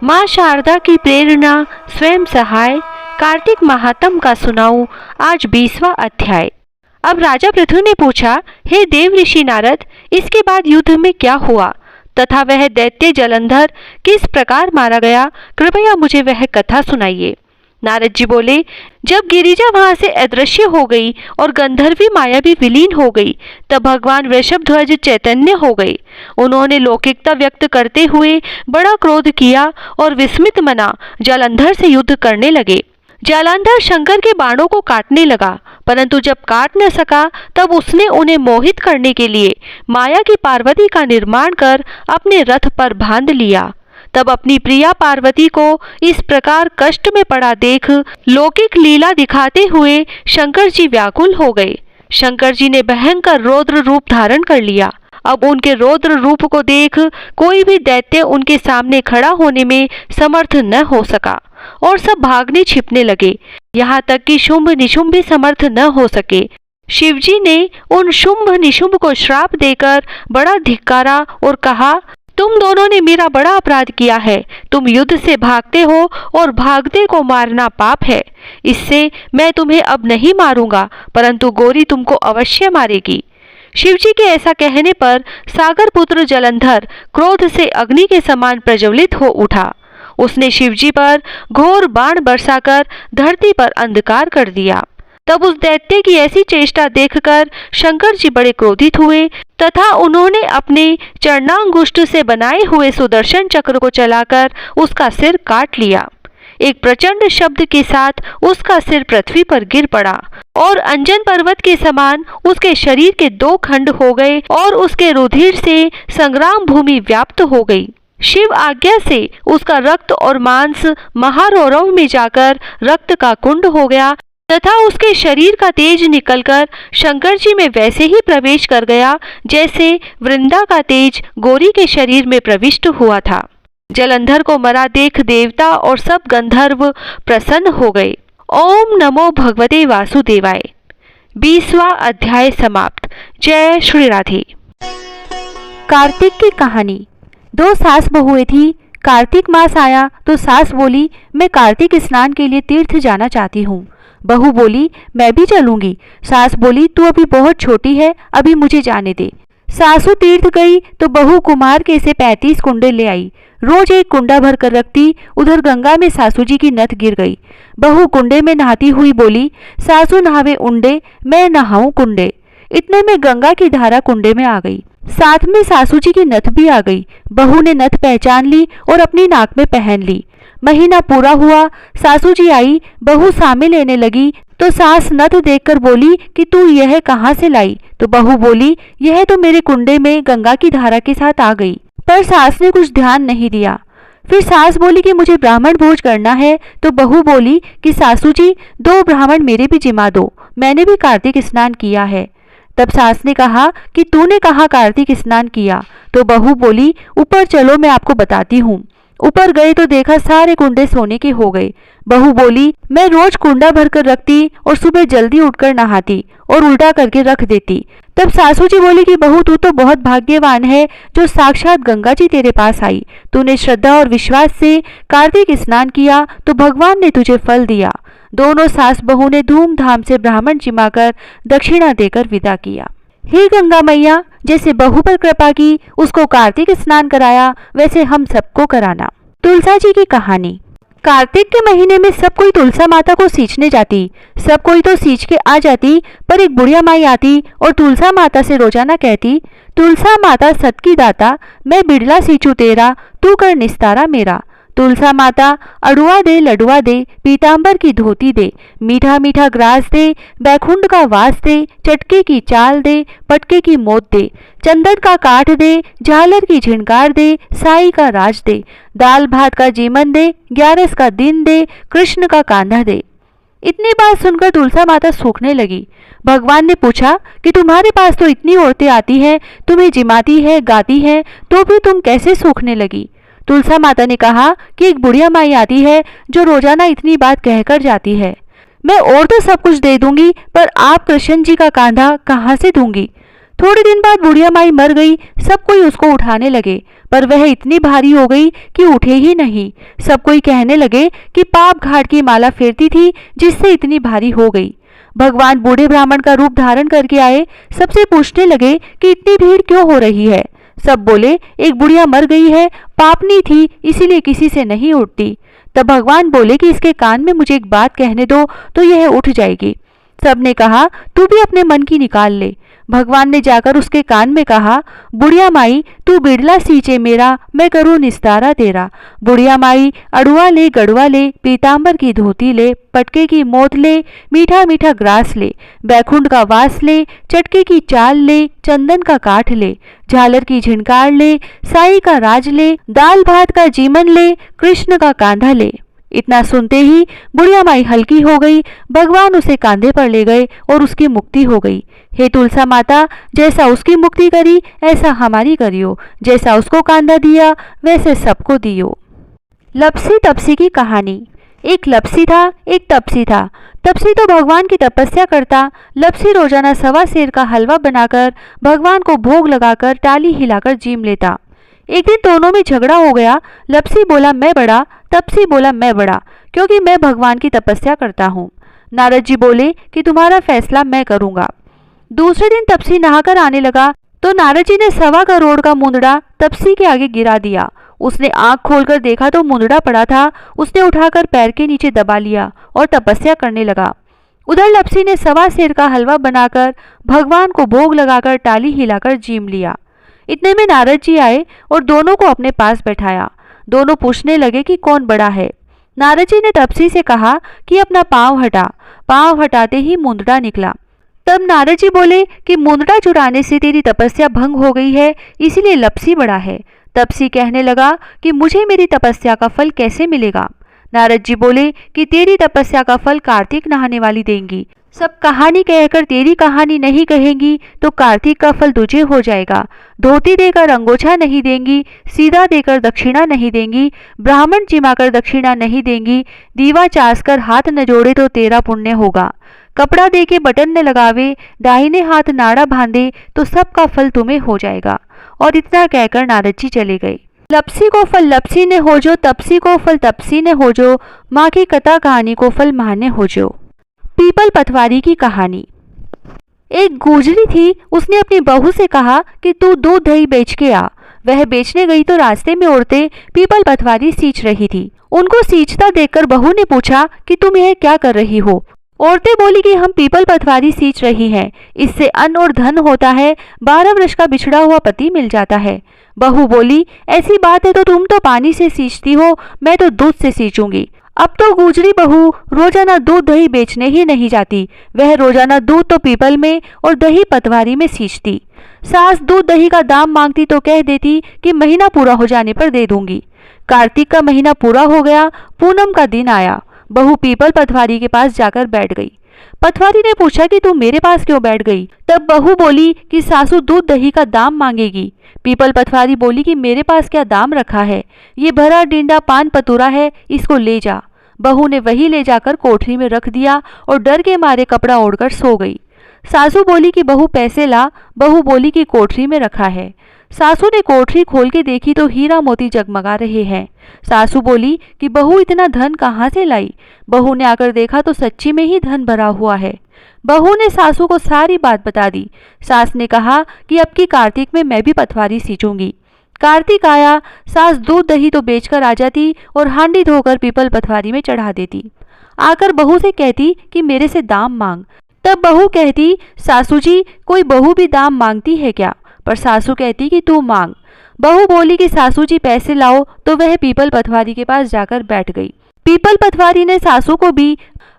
माँ शारदा की प्रेरणा स्वयं सहाय। कार्तिक महात्म का सुनाऊं आज 20वां अध्याय। अब राजा पृथु ने पूछा, हे देव ऋषि नारद, इसके बाद युद्ध में क्या हुआ तथा वह दैत्य जलंधर किस प्रकार मारा गया, कृपया मुझे वह कथा सुनाइए। नारद जी बोले, जब गिरिजा वहां से अदृश्य हो गई और गंधर्वी माया भी विलीन हो गई, तब भगवान वृषभध्वज चैतन्य हो गए। उन्होंने लौकिकता व्यक्त करते हुए बड़ा क्रोध किया और विस्मित मना जालंधर से युद्ध करने लगे। जालंधर शंकर के बाणों को काटने लगा, परंतु जब काट न सका तब उसने उन्हें मोहित करने के लिए माया की पार्वती का निर्माण कर अपने रथ पर बांध लिया। तब अपनी प्रिया पार्वती को इस प्रकार कष्ट में पड़ा देख लौकिक लीला दिखाते हुए शंकर जी व्याकुल हो गए। शंकर जी ने भयंकर रौद्र रूप धारण कर लिया। अब उनके रौद्र रूप को देख कोई भी दैत्य उनके सामने खड़ा होने में समर्थ न हो सका और सब भागने छिपने लगे। यहाँ तक कि शुंभ निशुंभ भी समर्थ न हो सके। शिवजी ने उन शुंभ निशुंभ को श्राप देकर बड़ा धिक्कारा और कहा, तुम दोनों ने मेरा बड़ा अपराध किया है। तुम युद्ध से भागते हो और भागते को मारना पाप है। इससे मैं तुम्हें अब नहीं मारूंगा, परंतु गौरी तुमको अवश्य मारेगी। शिवजी के ऐसा कहने पर सागर पुत्र जलंधर क्रोध से अग्नि के समान प्रज्वलित हो उठा। उसने शिवजी पर घोर बाण बरसाकर धरती पर अंधकार कर दिया। तब उस दैत्य की ऐसी चेष्टा देखकर शंकर जी बड़े क्रोधित हुए तथा उन्होंने अपने चरणांगुष्ठ से बनाए हुए सुदर्शन चक्र को चलाकर उसका सिर काट लिया। एक प्रचंड शब्द के साथ उसका सिर पृथ्वी पर गिर पड़ा और अंजन पर्वत के समान उसके शरीर के 2 खंड हो गए और उसके रुधिर से संग्राम भूमि व्याप्त हो गई। शिव आज्ञा से उसका रक्त और मांस महारौरव में जाकर रक्त का कुंड हो गया तथा उसके शरीर का तेज निकलकर शंकर जी में वैसे ही प्रवेश कर गया जैसे वृंदा का तेज गौरी के शरीर में प्रविष्ट हुआ था। जलंधर को मरा देख देवता और सब गंधर्व प्रसन्न हो गए। ओम नमो भगवते वासुदेवाय। 20वां अध्याय समाप्त। जय श्री राधे। कार्तिक की कहानी। 2 सास बहुएं थी। कार्तिक मास आया तो सास बोली, मैं कार्तिक स्नान के लिए तीर्थ जाना चाहती हूँ। बहू बोली, मैं भी चलूंगी। सास बोली, तू अभी बहुत छोटी है, अभी मुझे जाने दे। सासू तीर्थ गई तो बहू कुमार के से 35 कुंडे ले आई। रोज एक कुंडा भर कर रखती। उधर गंगा में सासू जी की नथ गिर गई। बहू कुंडे में नहाती हुई बोली, सासू नहावे उंडे, मैं नहाऊं कुंडे। इतने में गंगा की धारा कुंडे में आ गई। साथ में सासू जी की नथ भी आ गई। बहू ने नथ पहचान ली और अपनी नाक में पहन ली। महीना पूरा हुआ, सासू जी आई, बहू सामे लेने लगी तो सास नथ देखकर बोली कि तू यह कहाँ से लाई? तो बहू बोली, यह तो मेरे कुंडे में गंगा की धारा के साथ आ गई। पर सास ने कुछ ध्यान नहीं दिया। फिर सास बोली कि मुझे ब्राह्मण भोज करना है। तो बहू बोली कि सासू जी 2 ब्राह्मण मेरे भी जिमा दो, मैंने भी कार्तिक स्नान किया है। तब सास ने कहा कि तूने कहाँ कार्तिक स्नान किया? तो बहू बोली, ऊपर चलो मैं आपको बताती हूँ। ऊपर गए तो देखा सारे कुंडे सोने के हो गए। बहू बोली, मैं रोज कुंडा भरकर रखती और सुबह जल्दी उठकर नहाती और उल्टा करके रख देती। तब सासू जी बोली कि बहू तू तो बहुत भाग्यवान है जो साक्षात गंगा जी तेरे पास आई। तूने श्रद्धा और विश्वास से कार्तिक स्नान किया तो भगवान ने तुझे फल दिया। दोनों सास बहू ने धूमधाम से ब्राह्मण जिमाकर दक्षिणा देकर विदा किया। हे गंगा मैया, जैसे बहू पर कृपा की, उसको कार्तिक स्नान कराया, वैसे हम सबको कराना। तुलसा जी की कहानी। कार्तिक के महीने में सब कोई तुलसा माता को सींचने जाती। सब कोई तो सींच के आ जाती, पर एक बुढ़िया माई आती और तुलसा माता से रोजाना कहती, तुलसा माता सत की दाता, मैं बिड़ला सींचू तेरा, तू कर निस्तारा मेरा। तुलसा माता अड़ुआ दे, लडुआ दे, पीतांबर की धोती दे, मीठा मीठा ग्रास दे, बैकुंठ का वास दे, चटके की चाल दे, पटके की मौत दे, चंदन का काठ दे, झालर की झिनकार दे, साई का राज दे, दाल भात का जीवन दे, 11 का दिन दे, कृष्ण का कांधा दे। इतनी बात सुनकर तुलसा माता सूखने लगी। भगवान ने पूछा कि तुम्हारे पास तो इतनी औरतें आती हैं, तुम्हें जिमाती है, गाती हैं, तो भी तुम कैसे सूखने लगी? तुलसा माता ने कहा कि एक बुढ़िया माई आती है जो रोजाना इतनी बात कहकर जाती है। मैं और तो सब कुछ दे दूंगी, पर आप कृष्ण जी का कांधा कहाँ से दूंगी? थोड़े दिन बाद बुढ़िया माई मर गई। सब कोई उसको उठाने लगे, पर वह इतनी भारी हो गई कि उठे ही नहीं। सब कोई कहने लगे कि पाप घाट की माला फेरती थी जिससे इतनी भारी हो गई। भगवान बूढ़े ब्राह्मण का रूप धारण करके आए। सबसे पूछने लगे कि इतनी भीड़ क्यों हो रही है। सब बोले, एक बुढ़िया मर गई है, पापनी थी इसीलिए किसी से नहीं उठती। तब भगवान बोले कि इसके कान में मुझे एक बात कहने दो तो यह उठ जाएगी। सबने कहा, तू भी अपने मन की निकाल ले। भगवान ने जाकर उसके कान में कहा, बुढ़िया माई तू बिड़ला सींचे मेरा, मैं करूँ निस्तारा तेरा। बुढ़िया माई अड़ुआ ले गड़ुआ ले, पीताम्बर की धोती ले, पटके की मोत ले, मीठा मीठा ग्रास ले, बैकुंठ का वास ले, चटके की चाल ले, चंदन का काठ ले, झालर की झिनकार ले, साई का राज ले, दाल भात का जीमन ले, कृष्ण का कांधा ले। इतना सुनते ही बुढ़िया माई हल्की हो गई। भगवान उसे कांधे पर ले गए और उसकी मुक्ति हो गई। हे तुलसा माता, जैसा उसकी मुक्ति करी ऐसा हमारी करियो, जैसा उसको कांधा दिया वैसे सबको दियो। लपसी तपसी की कहानी। एक लपसी था, एक तपसी था। तपसी तो भगवान की तपस्या करता। लपसी रोजाना 1.25 सेर का हलवा बनाकर भगवान को भोग लगाकर टाली हिलाकर जीम लेता। एक दिन दोनों में झगड़ा हो गया। लपसी बोला मैं बड़ा, तपसी बोला मैं बड़ा, क्योंकि मैं भगवान की तपस्या करता हूँ। नारद जी बोले कि तुम्हारा फैसला मैं करूँगा। दूसरे दिन तपसी नहाकर आने लगा तो नारद जी ने 1.25 करोड़ का मुंदड़ा तपसी के आगे गिरा दिया। उसने आंख खोलकर देखा तो मुंदड़ा पड़ा था। उसने उठाकर पैर के नीचे दबा लिया और तपस्या करने लगा। उधर लपसी ने 1.25 सेर का हलवा बनाकर भगवान को भोग लगाकर टाली हिलाकर जीम लिया। इतने में नारद जी आए और दोनों को अपने पास बैठाया। दोनों पूछने लगे कि कौन बड़ा है। नारद जी ने तपसी से कहा कि अपना पांव हटा। पांव हटाते ही मुंदड़ा निकला। तब नारद जी बोले कि मुंदड़ा चुराने से तेरी तपस्या भंग हो गई है, इसीलिए लपसी बड़ा है। तपसी कहने लगा कि मुझे मेरी तपस्या का फल कैसे मिलेगा। नारद जी बोले कि तेरी तपस्या का फल कार्तिक नहाने वाली देंगी। सब कहानी कहकर तेरी कहानी नहीं कहेंगी तो कार्तिक का फल तुझे हो जाएगा। धोती देकर अंगोछा नहीं देंगी, सीधा देकर दक्षिणा नहीं देंगी, ब्राह्मण जिमाकर दक्षिणा नहीं देंगी, दीवा चास कर हाथ न जोड़े तो तेरा पुण्य होगा। कपड़ा दे के बटन न लगावे, दाहिने हाथ नाड़ा बांधे तो सबका फल तुम्हें हो जाएगा। और इतना कहकर नारद जी चले गए। लपसी को फल लपसी ने हो जो, तपसी को फल तपसी ने हो जो, माँ की कथा कहानी को फल माँ ने हो जो। पीपल पटवारी की कहानी। एक गुजरी थी। उसने अपनी बहू से कहा कि तू दूध दही बेच के आ। वह बेचने गई तो रास्ते में औरतें पीपल पटवारी सींच रही थी। उनको सींचता देखकर बहू ने पूछा कि तुम यह क्या कर रही हो। औरतें बोली कि हम पीपल पटवारी सींच रही हैं, इससे अन्न और धन होता है, 12 वर्ष का बिछड़ा हुआ पति मिल जाता है। बहू बोली, ऐसी बात है तो तुम तो पानी से सींचती हो, मैं तो दूध से सींचूंगी। अब तो गुजरी बहू रोजाना दूध दही बेचने ही नहीं जाती। वह रोजाना दूध तो पीपल में और दही पटवारी में सींचती। सास दूध दही का दाम मांगती तो कह देती कि महीना पूरा हो जाने पर दे दूंगी। कार्तिक का महीना पूरा हो गया, पूनम का दिन आया। बहू पीपल पटवारी के पास जाकर बैठ गई। पटवारी ने पूछा कि तू मेरे पास क्यों बैठ गई। तब बहू बोली कि सासू दूध दही का दाम मांगेगी। पीपल पटवारी बोली कि मेरे पास क्या दाम रखा है, ये भरा डिंडा पान पतुरा है, इसको ले जा। बहू ने वही ले जाकर कोठरी में रख दिया और डर के मारे कपड़ा ओढ़कर सो गई। सासू बोली कि बहू पैसे ला। बहू बोली कि कोठरी में रखा है। सासू ने कोठरी खोल के देखी तो हीरा मोती जगमगा रहे हैं। सासू बोली कि बहू इतना धन कहाँ से लाई। बहू ने आकर देखा तो सच्ची में ही धन भरा हुआ है। बहू ने सासू को सारी बात बता दी। सास ने कहा कि अब की कार्तिक में मैं भी पटवारी सींचूंगी। कार्तिक आया, सास दूध दही तो बेचकर आ जाती और हांडी धोकर पीपल पटवारी में चढ़ा देती। आकर बहू से कहती कि मेरे से दाम मांग। तब बहू कहती, सासू जी कोई बहू भी दाम मांगती है क्या। पर सासू कहती कि तू मांग। बहू बोली कि सासू जी पैसे लाओ, तो वह पीपल पटवारी के पास जाकर बैठ गई। पीपल पटवारी ने सासू को भी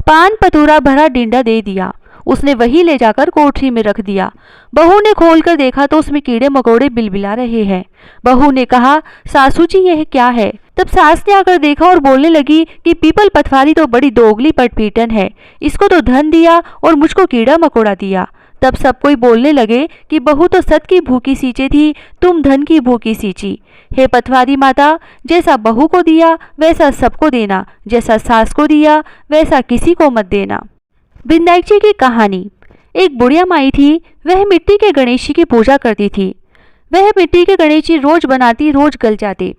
पान पतूरा भरा डिंडा दे दिया। उसने वही ले जाकर कोठरी में रख दिया। बहू ने खोलकर देखा तो उसमें कीड़े मकोड़े बिलबिला रहे हैं। बहू ने कहा, सासू जी यह क्या है। तब सास ने आकर देखा और बोलने लगी कि पीपल पटवारी तो बड़ी दोगली पटपीटन है, इसको तो धन दिया और मुझको कीड़ा मकोड़ा दिया। तब सब कोई बोलने लगे कि बहू तो सत की भूखी सींचे थी, तुम धन की भूखी सींची। हे पटवारी माता, जैसा बहू को दिया वैसा सबको देना, जैसा सास को दिया वैसा किसी को मत देना। विनायक जी की कहानी। एक बुढ़िया माई थी, वह मिट्टी के गणेश जी की पूजा करती थी। वह मिट्टी के गणेश जी रोज बनाती, रोज गल जाते।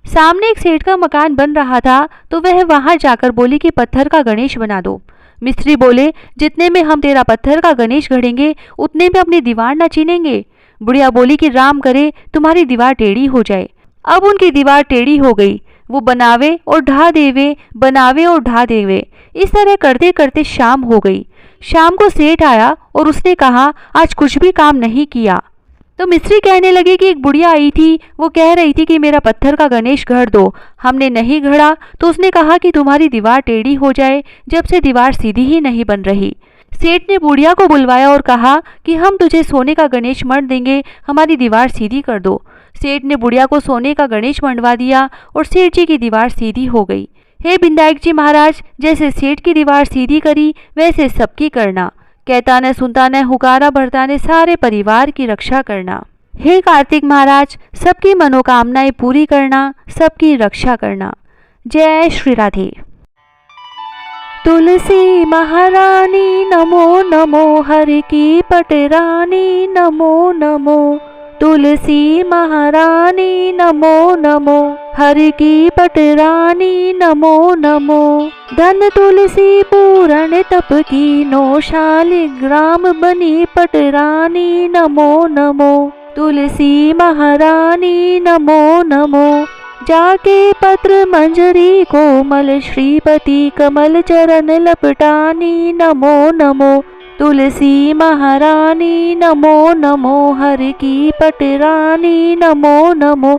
सामने एक सेठ का मकान बन रहा था तो वह वहां जाकर बोली कि पत्थर का गणेश बना दो। मिस्त्री बोले, जितने में हम तेरा पत्थर का गणेश गढ़ेंगे उतने में अपनी दीवार न चीनेंगे। बुढ़िया बोली कि राम करे तुम्हारी दीवार टेढ़ी हो जाए। अब उनकी दीवार टेढ़ी हो गई। वो बनावे और ढा देवे, बनावे और ढा देवे। इस तरह करते करते शाम हो गई। शाम को सेठ आया और उसने कहा, आज कुछ भी काम नहीं किया। तो मिस्त्री कहने लगे कि एक बुढ़िया आई थी, वो कह रही थी कि मेरा पत्थर का गणेश गढ़ दो। हमने नहीं गढ़ा तो उसने कहा कि तुम्हारी दीवार टेढ़ी हो जाए। जब से दीवार सीधी ही नहीं बन रही। सेठ ने बुढ़िया को बुलवाया और कहा कि हम तुझे सोने का गणेश मढ़ देंगे, हमारी दीवार सीधी कर दो। सेठ ने बुढ़िया को सोने का गणेश मंडवा दिया और सेठ जी की दीवार सीधी हो गई। हे विनायक जी महाराज, जैसे सेठ की दीवार सीधी करी वैसे सबकी करना। कहता न सुनता न हुकारा भरता ने सारे परिवार की रक्षा करना। हे कार्तिक महाराज, सबकी मनोकामनाएं पूरी करना, सबकी रक्षा करना। जय श्री राधे। तुलसी महारानी नमो नमो, हर की पटरानी नमो नमो। तुलसी महारानी नमो नमो, हर की पटरानी नमो नमो। धन तुलसी पूरण तप की नो, शालिग्राम बनी पटरानी नमो नमो। तुलसी महारानी नमो नमो। जाके पत्र मंजरी कोमल, श्रीपति कमल चरण लपटानी नमो नमो। तुलसी महारानी नमो नमो, हर की पटरानी नमो नमो।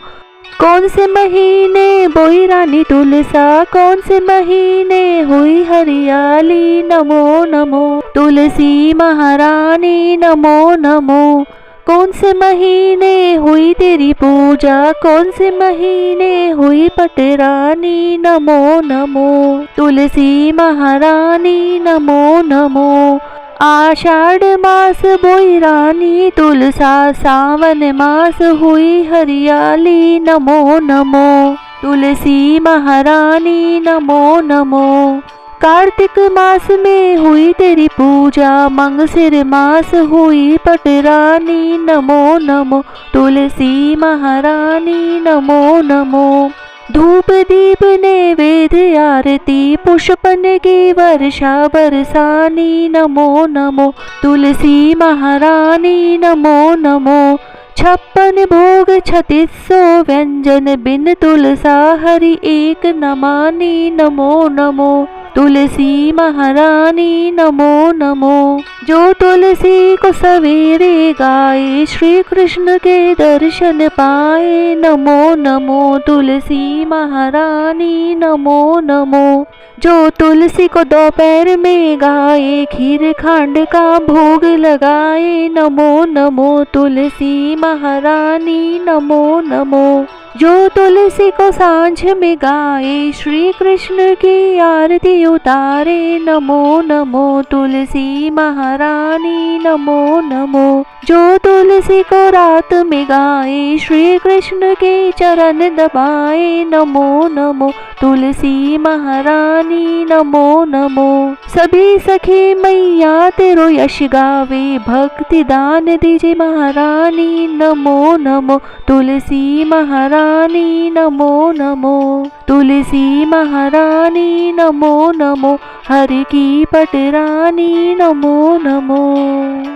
कौन से महीने बोई रानी तुलसा, कौन से महीने हुई हरियाली नमो नमो। तुलसी महारानी नमो नमो। कौन से महीने हुई तेरी पूजा, कौन से महीने हुई पटरानी नमो नमो। तुलसी महारानी नमो नमो। आषाढ़ मास बोई रानी तुलसा, सावन मास हुई हरियाली नमो नमो। तुलसी महारानी नमो नमो। कार्तिक मास में हुई तेरी पूजा, मंगसिर मास हुई पटरानी नमो नमो। तुलसी महारानी नमो नमो। धूप दीप नैवेद्य आरती, पुष्पन की वर्षा बरसानी नमो नमो। तुलसी महारानी नमो नमो। 56 भोग 3600 व्यंजन, बिन तुलसा हरि एक न मानी नमो नमो। तुलसी महारानी नमो नमो। जो तुलसी को सवेरे गाए, श्री कृष्ण के दर्शन पाए नमो नमो। तुलसी महारानी नमो नमो। जो तुलसी को दोपहर में गाए, खीर खांड का भोग लगाए नमो नमो। तुलसी महारानी नमो नमो। जो तुलसी को सांझ में गाए, श्री कृष्ण की आरती उतारे नमो नमो। तुलसी महारानी नमो नमो। जो तुलसी को रात में गाए, श्री कृष्ण के चरण दबाए नमो नमो। तुलसी महारानी नमो नमो। सभी सखी मैया तेरो यश गावे, भक्ति दान दीजिए महारानी नमो नमो। तुलसी महारानी नमो नमो। तुलसी महारानी नमो नमो, हर की पटरानी नमो नमो।